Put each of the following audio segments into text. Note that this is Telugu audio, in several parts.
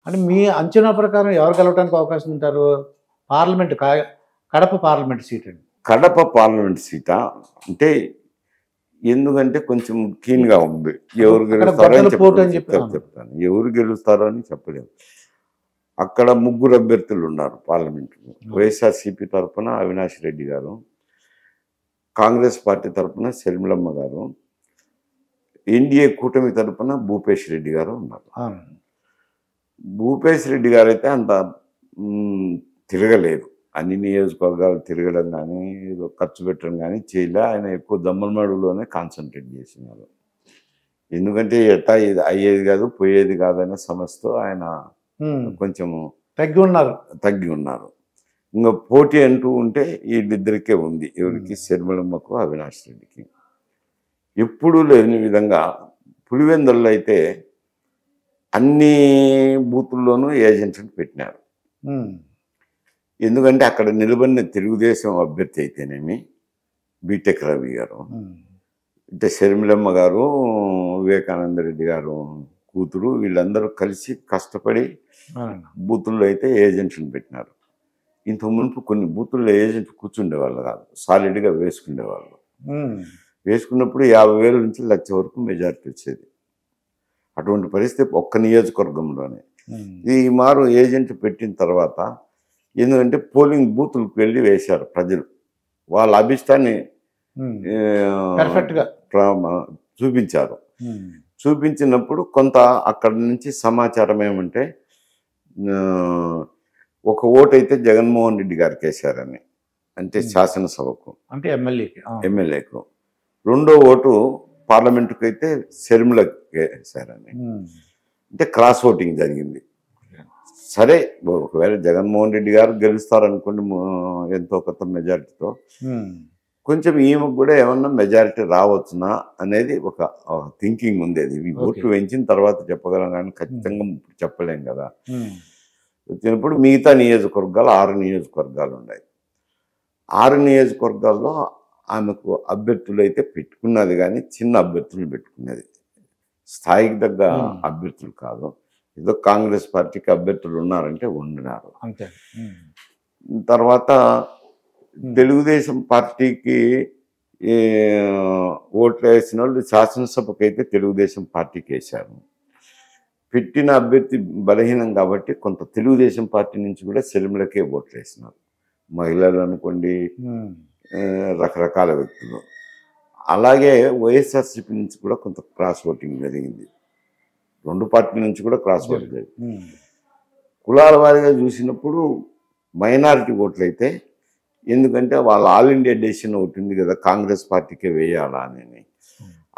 అంటే మీ అంచనా ప్రకారం ఎవరు గెలవడానికి అవకాశం ఉంటారు? పార్లమెంట్ కడప పార్లమెంట్ సీట్ అండి. కడప పార్లమెంట్ సీటా అంటే ఎందుకంటే కొంచెం కీన్గా ఉంది. ఎవరు గెలుస్తారో అని చెప్తాను. ఎవరు గెలుస్తారో అని చెప్పలేము. అక్కడ ముగ్గురు అభ్యర్థులు ఉన్నారు పార్లమెంటులో. వైఎస్ఆర్సీపీ తరఫున అవినాష్ రెడ్డి గారు, కాంగ్రెస్ పార్టీ తరఫున షర్మిలమ్మ గారు, ఎన్డీఏ కూటమి తరఫున భూపేష్ రెడ్డి గారు ఉన్నారు. భూపేష్ రెడ్డి గారు అయితే అంత తిరగలేదు. అన్ని నియోజకవర్గాలు తిరగడం కానీ ఏదో ఖర్చు పెట్టడం కానీ చేయలే. ఆయన ఎక్కువ దమ్మలమడుగులోనే కాన్సన్ట్రేట్ చేసినారు. ఎందుకంటే ఎట్టా ఇది అయ్యేది కాదు పోయేది కాదనే సమస్యతో ఆయన కొంచెము తగ్గి ఉన్నారు. ఇంకా పోటీ అంటూ ఉంటే వీళ్ళిద్దరికే ఉంది. ఎవరికి? షర్మిలమ్మకు, అవినాష్ రెడ్డికి. ఎప్పుడూ లేని విధంగా పులివెందుల్లో అయితే అన్ని బూతుల్లోనూ ఏజెంట్లను పెట్టినారు. ఎందుకంటే అక్కడ నిలబడిన తెలుగుదేశం అభ్యర్థి అయితేనేమి బీటెక్ రవి గారు, అంటే షర్మిలమ్మ గారు, వివేకానంద రెడ్డి గారు కూతురు, వీళ్ళందరూ కలిసి కష్టపడి బూతుల్లో అయితే ఏజెంట్లను పెట్టినారు. ఇంత మునుపు కొన్ని బూతుల్లో ఏజెంట్ కూర్చుండేవాళ్ళు కాదు, సాలిడ్గా వేసుకునేవాళ్ళు. వేసుకున్నప్పుడు 50,000 నుంచి 1,00,000 వరకు మెజారిటీ వచ్చేది. అటువంటి పరిస్థితి ఒక్క నియోజకవర్గంలోనే. ఈ మారు ఏజెంట్ పెట్టిన తర్వాత ఎందుకంటే పోలింగ్ బూతులకు వెళ్ళి వేశారు ప్రజలు. వాళ్ళ అభిష్టాన్ని చూపించారు. చూపించినప్పుడు కొంత అక్కడ నుంచి సమాచారం ఏమంటే ఒక ఓటు అయితే జగన్మోహన్ రెడ్డి గారికి వేశారని, అంటే శాసనసభకు, అంటే ఎమ్మెల్యేకు. రెండో ఓటు పార్లమెంటుకు అయితే షర్మిలకి వేశారని, అంటే క్రాస్ ఓటింగ్ జరిగింది. సరే, ఒకవేళ జగన్మోహన్ రెడ్డి గారు గెలుస్తారనుకోండి ఎంతో కొత్త మెజారిటీతో, కొంచెం ఈమెకు కూడా ఏమన్నా మెజారిటీ రావచ్చునా అనేది ఒక థింకింగ్ ఉంది. అది ఈ ఓట్లు పెంచిన తర్వాత చెప్పగలం కానీ ఖచ్చితంగా చెప్పలేం కదా. వచ్చినప్పుడు మిగతా నియోజకవర్గాలు 6 నియోజకవర్గాలు ఉన్నాయి. 6 నియోజకవర్గాల్లో ఆమెకు అభ్యర్థులు అయితే పెట్టుకున్నది, కానీ చిన్న అభ్యర్థులు పెట్టుకునేది, స్థాయికి తగ్గ అభ్యర్థులు కాదు. ఏదో కాంగ్రెస్ పార్టీకి అభ్యర్థులు ఉన్నారంటే ఉండినారు. తర్వాత తెలుగుదేశం పార్టీకి ఓట్లు వేసిన వాళ్ళు శాసనసభకు అయితే తెలుగుదేశం పార్టీకి వేశారు. పెట్టిన అభ్యర్థి బలహీనం కాబట్టి కొంత తెలుగుదేశం పార్టీ నుంచి కూడా షర్మిలకే ఓట్లు వేసినారు. మహిళలు అనుకోండి, రకరకాల వ్యక్తులు. అలాగే వైఎస్ఆర్సీపీ నుంచి కూడా కొంత క్రాస్ ఓటింగ్ జరిగింది. 2 పార్టీల నుంచి కూడా క్రాస్ ఓటింగ్ జరిగింది. కులాల వారీగా చూసినప్పుడు మైనారిటీ ఓట్లు అయితే, ఎందుకంటే వాళ్ళ ఆల్ ఇండియా డెసిషన్ ఒకటి ఉంది కదా, కాంగ్రెస్ పార్టీకే వేయాలా అని.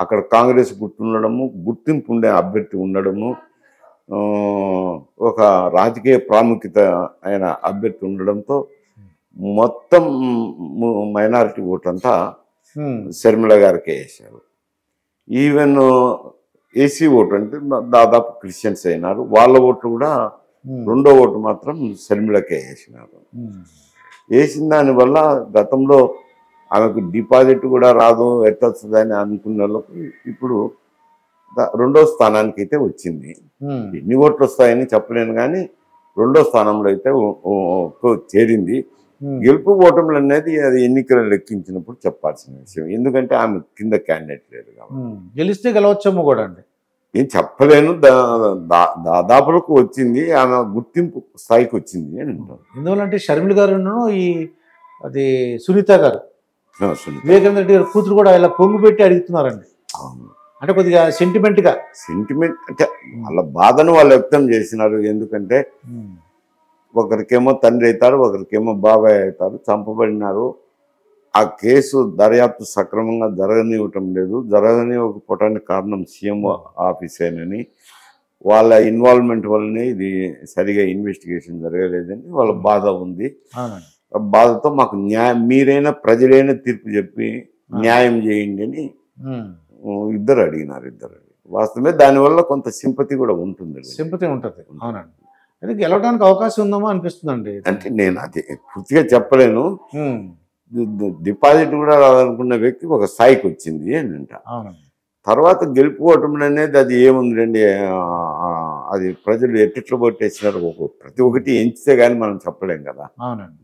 అక్కడ కాంగ్రెస్ ఉండడము, గుర్తింపు ఉండే అభ్యర్థి ఉండడము, ఒక రాజకీయ ప్రాముఖ్యత అయిన అభ్యర్థి ఉండడంతో మొత్తం మైనారిటీ ఓట్లంతా షర్మిల గారికే వేశారు. ఈవెన్ ఏసీ ఓటు అంటే దాదాపు క్రిస్టియన్స్ అయినారు, వాళ్ళ ఓట్లు కూడా రెండో ఓటు మాత్రం షర్మిలకే వేసినారు. వేసిన దానివల్ల గతంలో ఆమెకు డిపాజిట్ కూడా రాదు, ఎట్టొస్తుందని అనుకున్న వాళ్ళకు ఇప్పుడు 2వ స్థానానికి అయితే వచ్చింది. ఎన్ని ఓట్లు వస్తాయని చెప్పలేను, కానీ 2వ స్థానంలో అయితే చేరింది. గెలుపు ఓటములు అనేది అది ఎన్నికలు లెక్కించినప్పుడు చెప్పాల్సిన విషయం. ఎందుకంటే ఆమె కింద క్యాండిడేట్ లేదు కాబట్టి. గెలిస్తే గెలవచ్చేమో కూడా అండి, ఏం చెప్పలేను. దాదాపులకు వచ్చింది, ఆమె గుర్తింపు స్థాయికి వచ్చింది అని అంటారు. ఎందువల్లంటే షర్మిల గారు అది సునీత గారు, వివేకానంద రెడ్డి గారు కూతురు కూడా ఇలా పొంగు పెట్టి అడుగుతున్నారండి. అంటే కొద్దిగా సెంటిమెంట్ అంటే వాళ్ళ బాధను వాళ్ళు వ్యక్తం చేసినారు. ఎందుకంటే ఒకరికేమో తండ్రి అవుతారు, ఒకరికేమో బాబాయ్ అవుతారు, చంపబడినారు. ఆ కేసు దర్యాప్తు సక్రమంగా జరగనివ్వటం లేదు. జరగనివ్వకపోవటానికి కారణం సీఎం ఆఫీసేనని, వాళ్ళ ఇన్వాల్వ్మెంట్ వల్లనే ఇది సరిగా ఇన్వెస్టిగేషన్ జరగలేదని వాళ్ళ బాధ ఉంది. బాధతో మాకు న్యాయం, మీరైనా ప్రజలైనా తీర్పు చెప్పి న్యాయం చేయండి అని ఇద్దరు అడిగినారు. వాస్తవమే, దానివల్ల కొంత సింపతి కూడా ఉంటుంది. అవునండి. అది గెలవడానికి అవకాశం ఉందేమో అనిపిస్తుందండి. అంటే నేను అది పూర్తిగా చెప్పలేను. డిపాజిట్ కూడా రాదనుకున్న వ్యక్తి ఒక స్థాయికి వచ్చింది అని అంట. తర్వాత గెలుపుకోవటం అనేది అది ఏముందండి, అది ప్రజలు ఎట్టిట్లో ఓటేసినారు ప్రతి ఒక్కటి ఎంచితే గానీ మనం చెప్పలేం కదా. అవునండి.